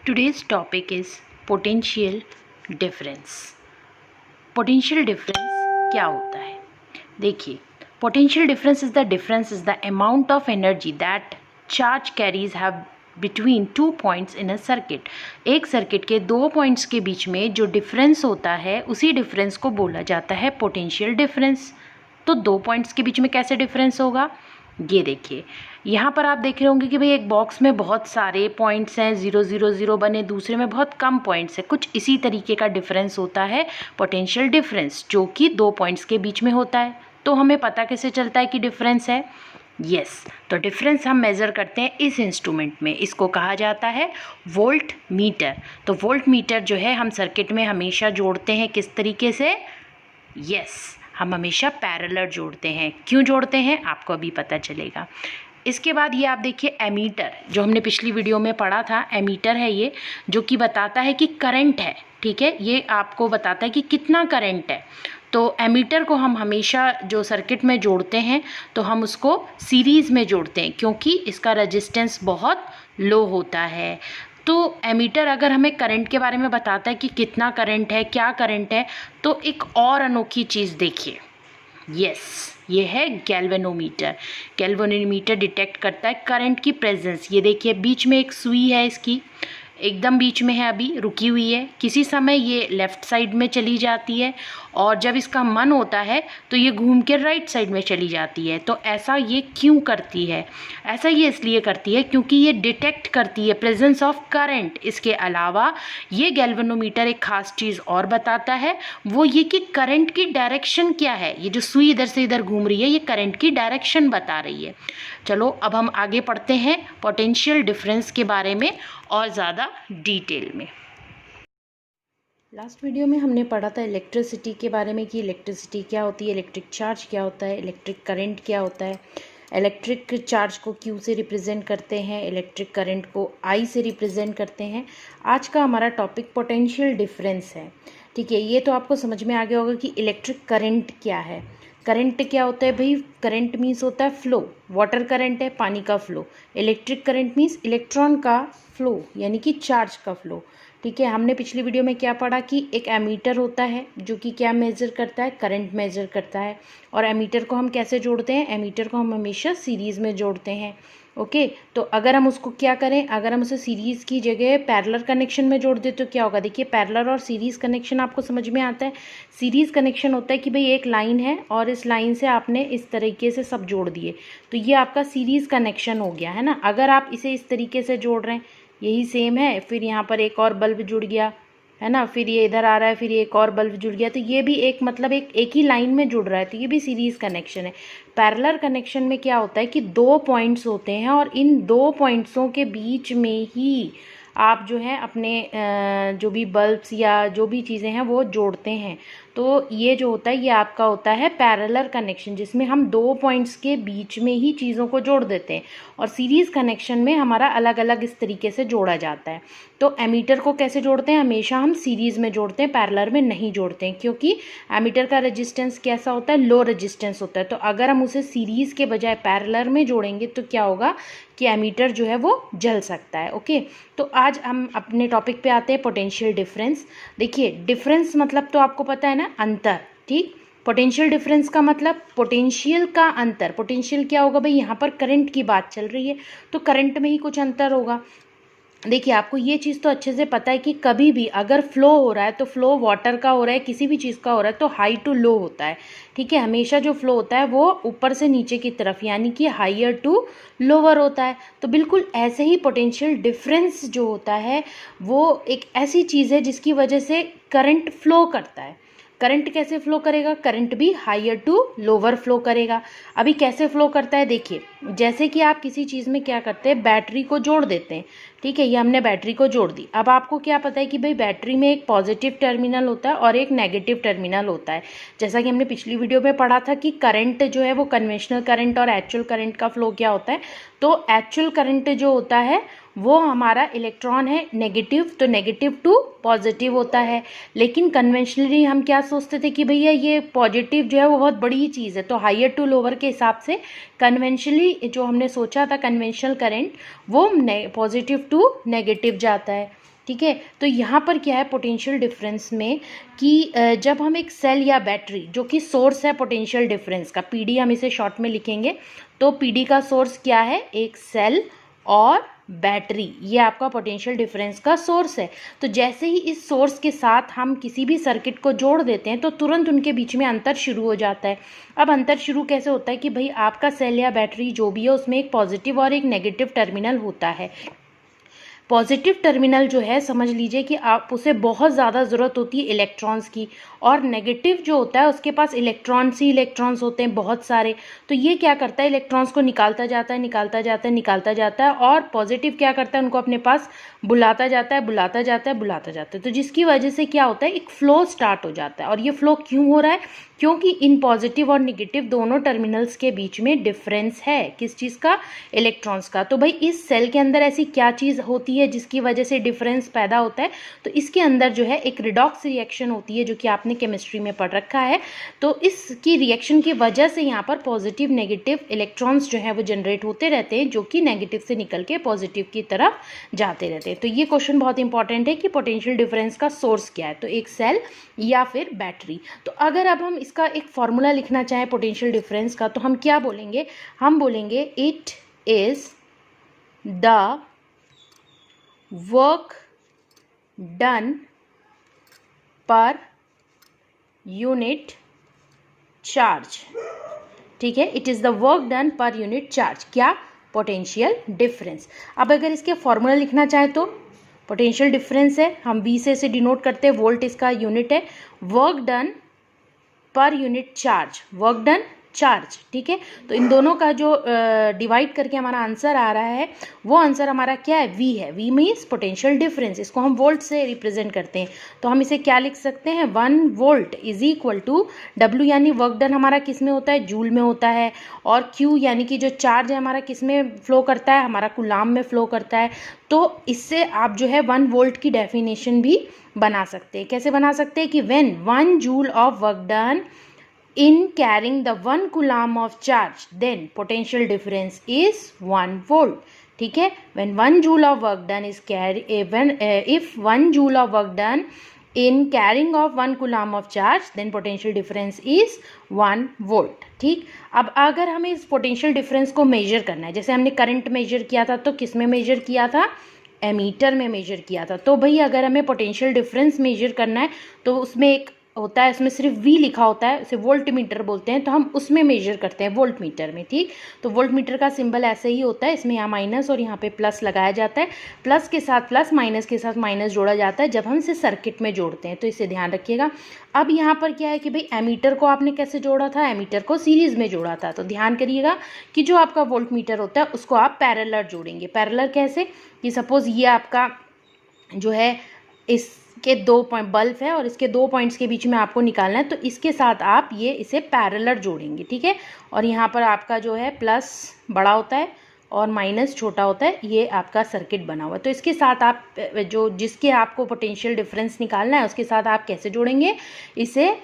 Today's topic is potential difference. Potential difference क्या होता है? देखिए, potential difference is the amount of energy that charge carries have between two points in a circuit. एक circuit के दो points के बीच में जो डिफरेंस होता है उसी डिफरेंस को बोला जाता है पोटेंशियल डिफरेंस. तो दो पॉइंट्स के बीच में कैसे डिफरेंस होगा, ये देखिए. यहाँ पर आप देख रहे होंगे कि भाई एक बॉक्स में बहुत सारे पॉइंट्स हैं, 0 0 0 बने, दूसरे में बहुत कम पॉइंट्स हैं. कुछ इसी तरीके का डिफरेंस होता है पोटेंशियल डिफरेंस, जो कि दो पॉइंट्स के बीच में होता है. तो हमें पता कैसे चलता है कि डिफरेंस है? यस, तो डिफरेंस हम मेज़र करते हैं इस इंस्ट्रूमेंट में. इसको कहा जाता है वोल्ट मीटर. तो वोल्ट मीटर जो है हम सर्किट में हमेशा जोड़ते हैं किस तरीके से? यस, हम हमेशा पैरेलल जोड़ते हैं. क्यों जोड़ते हैं आपको अभी पता चलेगा. इसके बाद ये आप देखिए एमीटर, जो हमने पिछली वीडियो में पढ़ा था. एमीटर है ये, जो कि बताता है कि करंट है. ठीक है, ये आपको बताता है कि कितना करंट है. तो एमीटर को हम हमेशा जो सर्किट में जोड़ते हैं तो हम उसको सीरीज़ में जोड़ते हैं, क्योंकि इसका रेजिस्टेंस बहुत लो होता है. तो एमीटर अगर हमें करंट के बारे में बताता है कि कितना करंट है, क्या करंट है, तो एक और अनोखी चीज़ देखिए. यस, ये है गैल्वेनोमीटर. गैल्वेनोमीटर डिटेक्ट करता है करंट की प्रेजेंस. ये देखिए बीच में एक सुई है, इसकी एकदम बीच में है, अभी रुकी हुई है. किसी समय ये लेफ़्ट साइड में चली जाती है और जब इसका मन होता है तो ये घूम के राइट साइड में चली जाती है. तो ऐसा ये क्यों करती है? ऐसा ये इसलिए करती है क्योंकि ये डिटेक्ट करती है प्रेजेंस ऑफ करंट. इसके अलावा ये गैल्वेनोमीटर एक ख़ास चीज़ और बताता है, वो ये कि करंट की डायरेक्शन क्या है. ये जो सुई इधर से इधर घूम रही है, ये करंट की डायरेक्शन बता रही है. चलो अब हम आगे पढ़ते हैं पोटेंशियल डिफरेंस के बारे में और ज़्यादा डिटेल में. लास्ट वीडियो में हमने पढ़ा था इलेक्ट्रिसिटी के बारे में कि इलेक्ट्रिसिटी क्या होती है, इलेक्ट्रिक चार्ज क्या होता है, इलेक्ट्रिक करंट क्या होता है. इलेक्ट्रिक चार्ज को Q से रिप्रेजेंट करते हैं, इलेक्ट्रिक करंट को I से रिप्रेजेंट करते हैं. आज का हमारा टॉपिक पोटेंशियल डिफरेंस है. ठीक है, ये तो आपको समझ में आ गया होगा कि इलेक्ट्रिक करंट क्या है. करंट क्या होता है भाई? करंट मीन्स होता है फ्लो. वाटर करंट है, पानी का flow. Electric current means electron का फ्लो, यानी कि चार्ज का फ्लो. ठीक है, हमने पिछली वीडियो में क्या पढ़ा कि एक एमीटर होता है जो कि क्या मेज़र करता है? करंट मेज़र करता है. और एमीटर को हम कैसे जोड़ते हैं? एमीटर को हम हमेशा सीरीज़ में जोड़ते हैं. ओके, तो अगर हम उसको क्या करें, अगर हम उसे सीरीज़ की जगह पैरेलल कनेक्शन में जोड़ दें तो क्या होगा? देखिए, पैरेलल और सीरीज़ कनेक्शन आपको समझ में आता है. सीरीज़ कनेक्शन होता है कि भाई एक लाइन है और इस लाइन से आपने इस तरीके से सब जोड़ दिए, तो ये आपका सीरीज़ कनेक्शन हो गया है ना. अगर आप इसे इस तरीके से जोड़ रहे हैं, यही सेम है, फिर यहाँ पर एक और बल्ब जुड़ गया है ना, फिर ये इधर आ रहा है, फिर ये एक और बल्ब जुड़ गया, तो ये भी एक मतलब एक ही लाइन में जुड़ रहा है, तो ये भी सीरीज़ कनेक्शन है. पैरेलल कनेक्शन में क्या होता है कि दो पॉइंट्स होते हैं और इन दो पॉइंट्सों के बीच में ही आप जो है अपने जो भी बल्ब्स या जो भी चीज़ें हैं वो जोड़ते हैं. तो ये जो होता है ये आपका होता है पैरेलल कनेक्शन, जिसमें हम दो पॉइंट्स के बीच में ही चीज़ों को जोड़ देते हैं. और सीरीज़ कनेक्शन में हमारा अलग अलग इस तरीके से जोड़ा जाता है. तो एमीटर को कैसे जोड़ते हैं? हमेशा हम सीरीज़ में जोड़ते हैं, पैरेलल में नहीं जोड़ते हैं, क्योंकि एमीटर का रेजिस्टेंस कैसा होता है? लो रेजिस्टेंस होता है. तो अगर हम उसे सीरीज़ के बजाय पैरेलल में जोड़ेंगे तो क्या होगा कि एमीटर जो है वो जल सकता है. ओके, तो आज हम अपने टॉपिक पे आते हैं, पोटेंशियल डिफरेंस. देखिए, डिफरेंस मतलब तो आपको पता है ना, अंतर. ठीक, पोटेंशियल डिफरेंस का मतलब पोटेंशियल का अंतर. पोटेंशियल क्या होगा भाई? यहाँ पर करंट की बात चल रही है तो करंट में ही कुछ अंतर होगा. देखिए, आपको ये चीज़ तो अच्छे से पता है कि कभी भी अगर फ्लो हो रहा है तो फ्लो वाटर का हो रहा है, किसी भी चीज़ का हो रहा है, तो हाई टू लो होता है. ठीक है, हमेशा जो फ्लो होता है वो ऊपर से नीचे की तरफ, यानी कि हाइयर टू लोअर होता है. तो बिल्कुल ऐसे ही पोटेंशियल डिफरेंस जो होता है वो एक ऐसी चीज़ है जिसकी वजह से करंट फ्लो करता है. करंट कैसे फ्लो करेगा? करंट भी हाइयर टू लोअर फ्लो करेगा. अभी कैसे फ्लो करता है देखिए, जैसे कि आप किसी चीज़ में क्या करते हैं, बैटरी को जोड़ देते हैं. ठीक है, ये हमने बैटरी को जोड़ दी. अब आपको क्या पता है कि भाई बैटरी में एक पॉजिटिव टर्मिनल होता है और एक नेगेटिव टर्मिनल होता है. जैसा कि हमने पिछली वीडियो में पढ़ा था कि करंट जो है वो कन्वेंशनल करंट और एक्चुअल करंट का फ्लो क्या होता है. तो एक्चुअल करंट जो होता है वो हमारा इलेक्ट्रॉन है नेगेटिव, तो नेगेटिव टू पॉजिटिव होता है. लेकिन कन्वेंशनली हम क्या सोचते थे कि भैया ये पॉजिटिव जो है वो बहुत बड़ी चीज़ है, तो हाइयर टू लोअर के हिसाब से कन्वेंशनली जो हमने सोचा था कन्वेंशनल करंट वो पॉजिटिव टू नेगेटिव जाता है. ठीक है। तो यहाँ पर क्या है पोटेंशियल डिफरेंस में कि जब हम एक सेल या बैटरी जो कि सोर्स है पोटेंशियल डिफरेंस का, पीडी हम इसे शॉर्ट में लिखेंगे, तो पीडी का सोर्स क्या है, एक सेल और बैटरी, ये आपका पोटेंशियल डिफरेंस का सोर्स है। तो जैसे ही इस सोर्स के साथ हम किसी भी सर्किट को जोड़ देते हैं तो तुरंत उनके बीच में अंतर शुरू हो जाता है। अब अंतर शुरू कैसे होता है कि भाई आपका सेल या बैटरी जो भी है उसमें एक पॉजिटिव और एक नेगेटिव टर्मिनल होता है। पॉजिटिव टर्मिनल जो है समझ लीजिए कि आप उसे बहुत ज़्यादा ज़रूरत होती है इलेक्ट्रॉन्स की, और नेगेटिव जो होता है उसके पास इलेक्ट्रॉन्स ही इलेक्ट्रॉन्स होते हैं बहुत सारे। तो ये क्या करता है, इलेक्ट्रॉन्स को निकालता जाता है निकालता जाता है निकालता जाता है, और पॉजिटिव क्या करता है, उनको अपने पास बुलाता जाता है बुलाता जाता है बुलाता जाता है। तो जिसकी वजह से क्या होता है, एक फ्लो स्टार्ट हो जाता है। और ये फ्लो क्यों हो रहा है, क्योंकि इन पॉजिटिव और निगेटिव दोनों टर्मिनल्स के बीच में डिफरेंस है, किस चीज़ का, इलेक्ट्रॉन्स का। तो भाई इस सेल के अंदर ऐसी क्या चीज़ होती है जिसकी वजह से डिफरेंस पैदा होता है, तो इसके अंदर जो है एक रिडॉक्स रिएक्शन होती है जो कि आपने केमिस्ट्री में पढ़ रखा है। तो इसकी रिएक्शन की वजह से यहाँ पर पॉजिटिव नेगेटिव इलेक्ट्रॉन्स जो है वो जनरेट होते रहते हैं, जो कि नेगेटिव से निकल के पॉजिटिव की तरफ जाते रहते हैं। तो ये क्वेश्चन बहुत इंपॉर्टेंट है कि पोटेंशियल डिफरेंस का सोर्स क्या है, तो एक सेल या फिर बैटरी। तो अगर अब हम इसका एक फॉर्मूला लिखना चाहें पोटेंशियल डिफरेंस का, तो हम क्या बोलेंगे, हम बोलेंगे it is the work done per unit charge. ठीक है, it is the work done per unit charge, क्या, पोटेंशियल डिफरेंस। अब अगर इसके फॉर्मूला लिखना चाहें तो पोटेंशियल डिफरेंस है, हम V से इसे डिनोट करते हैं, वोल्ट इसका यूनिट है, work done per unit charge, work done charge. ठीक है, तो इन दोनों का जो डिवाइड करके हमारा आंसर आ रहा है वो आंसर हमारा क्या है, V है। V मीन्स पोटेंशियल डिफरेंस, इसको हम वोल्ट से रिप्रेजेंट करते हैं। तो हम इसे क्या लिख सकते हैं, 1 volt is equal to W, यानी वर्क डन हमारा किस में होता है, जूल में होता है, और Q यानी कि जो चार्ज है हमारा किस में फ्लो करता है, हमारा कूलाम में फ्लो करता है। तो इससे आप जो है 1 वोल्ट की डेफिनेशन भी बना सकते हैं। कैसे बना सकते हैं कि when 1 joule of work done in carrying the 1 coulomb of charge, then potential difference is 1 volt. ठीक है, when 1 joule of work done is if 1 joule of work done in carrying of 1 coulomb of charge, then potential difference is 1 volt. ठीक, अब अगर हमें इस potential difference को major करना है, जैसे हमने करंट मेजर किया था, तो किस में मेजर किया था, एमीटर में मेजर किया था। तो भाई अगर हमें पोटेंशियल डिफरेंस मेजर करना है तो उसमें एक होता है, इसमें सिर्फ V लिखा होता है, उसे वोल्ट मीटर बोलते हैं, तो हम उसमें मेजर करते हैं वोल्ट मीटर में। ठीक, तो वोल्ट मीटर का सिंबल ऐसे ही होता है, इसमें यहाँ माइनस और यहाँ पे प्लस लगाया जाता है, प्लस के साथ प्लस, माइनस के साथ माइनस जोड़ा जाता है जब हम इसे सर्किट में जोड़ते हैं, तो इसे ध्यान रखिएगा। अब यहाँ पर क्या है कि भाई एमीटर को आपने कैसे जोड़ा था, एमीटर को सीरीज में जोड़ा था। तो ध्यान करिएगा कि जो आपका वोल्ट मीटर होता है उसको आप पैरेलल जोड़ेंगे। पैरेलल कैसे, कि सपोज ये आपका जो है इसके 2 पॉइंट बल्ब है और इसके 2 पॉइंट्स के बीच में आपको निकालना है, तो इसके साथ आप ये इसे पैरेलल जोड़ेंगे। ठीक है, और यहाँ पर आपका जो है प्लस बड़ा होता है और माइनस छोटा होता है, ये आपका सर्किट बना हुआ है। तो इसके साथ आप जो जिसके आपको पोटेंशियल डिफरेंस निकालना है उसके साथ आप कैसे जोड़ेंगे, इसे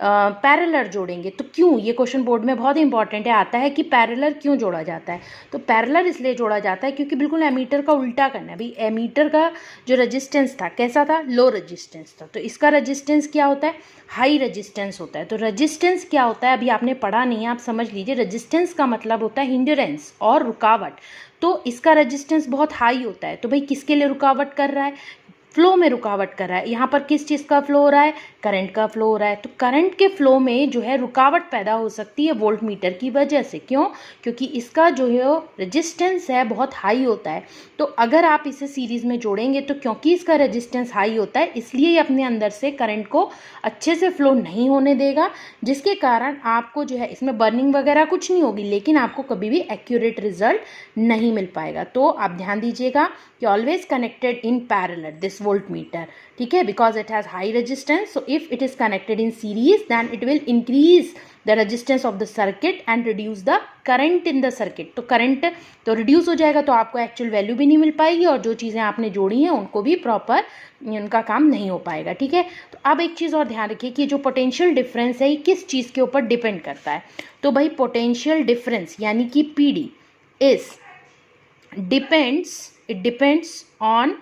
पैरेलल जोड़ेंगे। तो क्यों, ये क्वेश्चन बोर्ड में बहुत इंपॉर्टेंट है, आता है कि पैरेलल क्यों जोड़ा जाता है। तो पैरेलल इसलिए जोड़ा जाता है क्योंकि बिल्कुल एमीटर का उल्टा करना है। भाई एमीटर का जो रेजिस्टेंस था कैसा था, लो रेजिस्टेंस था, तो इसका रेजिस्टेंस क्या होता है, हाई रेजिस्टेंस होता है। तो रेजिस्टेंस क्या होता है, अभी आपने पढ़ा नहीं है, आप समझ लीजिए। रेजिस्टेंस का मतलब होता है हिंडरेंस और रुकावट। तो इसका रेजिस्टेंस बहुत हाई होता है। तो भाई किसके लिए रुकावट कर रहा है, फ्लो में रुकावट कर रहा है। यहाँ पर किस चीज़ का फ्लो हो रहा है, करंट का फ्लो हो रहा है। तो करंट के फ्लो में जो है रुकावट पैदा हो सकती है वोल्ट मीटर की वजह से। क्यों, क्योंकि इसका जो है रेजिस्टेंस है बहुत हाई होता है। तो अगर आप इसे सीरीज़ में जोड़ेंगे तो क्योंकि इसका रेजिस्टेंस हाई होता है इसलिए ये अपने अंदर से करंट को अच्छे से फ्लो नहीं होने देगा, जिसके कारण आपको जो है इसमें बर्निंग वगैरह कुछ नहीं होगी, लेकिन आपको कभी भी एक्यूरेट रिजल्ट नहीं मिल पाएगा। तो आप ध्यान दीजिएगा कि always connected in parallel this voltmeter, ठीक है, because it has high resistance. So if it is connected in series then it will increase the resistance of the circuit and reduce the current in the circuit. तो current तो reduce हो जाएगा, तो आपको actual value भी नहीं मिल पाएगी और जो चीज़ें आपने जोड़ी हैं उनको भी प्रॉपर उनका काम नहीं हो पाएगा। ठीक है, तो अब एक चीज़ और ध्यान रखिए कि जो पोटेंशियल डिफरेंस है ये किस चीज़ के ऊपर डिपेंड करता है। तो भाई पोटेंशियल डिफरेंस यानी कि PD is depends, it depends on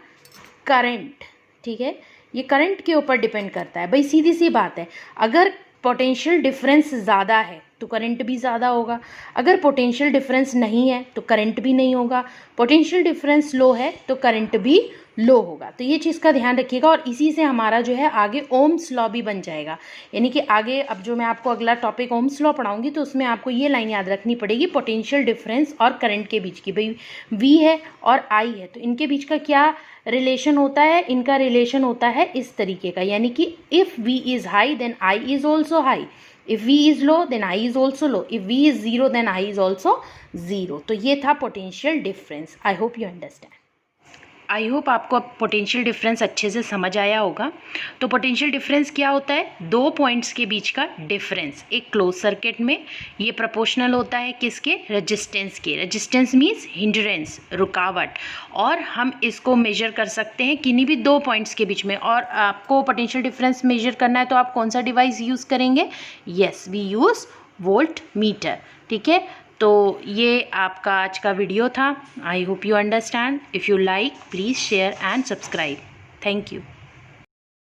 current. ठीक है, ये करंट के ऊपर डिपेंड करता है। भाई सीधी सी बात है, अगर पोटेंशियल डिफरेंस ज़्यादा है तो करंट भी ज़्यादा होगा, अगर पोटेंशियल डिफरेंस नहीं है तो करंट भी नहीं होगा, पोटेंशियल डिफरेंस लो है तो करंट भी लो होगा। तो ये चीज़ का ध्यान रखिएगा और इसी से हमारा जो है आगे ओम्स लॉ भी बन जाएगा। यानी कि आगे अब जो मैं आपको अगला टॉपिक ओम्स लॉ पढ़ाऊंगी तो उसमें आपको ये लाइन याद रखनी पड़ेगी, पोटेंशियल डिफरेंस और करंट के बीच की। भाई V है और I है तो इनके बीच का क्या रिलेशन होता है, इनका रिलेशन होता है इस तरीके का, यानी कि if V is high then I is also high, if V is low then I is also low, if V is 0 then I is also 0। तो ये था potential difference. I hope you understand. I hope आपको अब potential difference अच्छे से समझ आया होगा। तो पोटेंशियल डिफरेंस क्या होता है, दो पॉइंट्स के बीच का डिफरेंस एक क्लोज सर्किट में। ये प्रोपोर्शनल होता है किसके, रेजिस्टेंस के। रेजिस्टेंस मीन्स हिंड्रेंस, रुकावट, और हम इसको मेजर कर सकते हैं किन्हीं भी दो पॉइंट्स के बीच में। और आपको पोटेंशियल डिफरेंस मेजर करना है तो आप कौन सा डिवाइस यूज़ करेंगे, yes we use volt meter. ठीक है, तो ये आपका आज का वीडियो था। I hope you understand. If you like please share and subscribe. Thank you.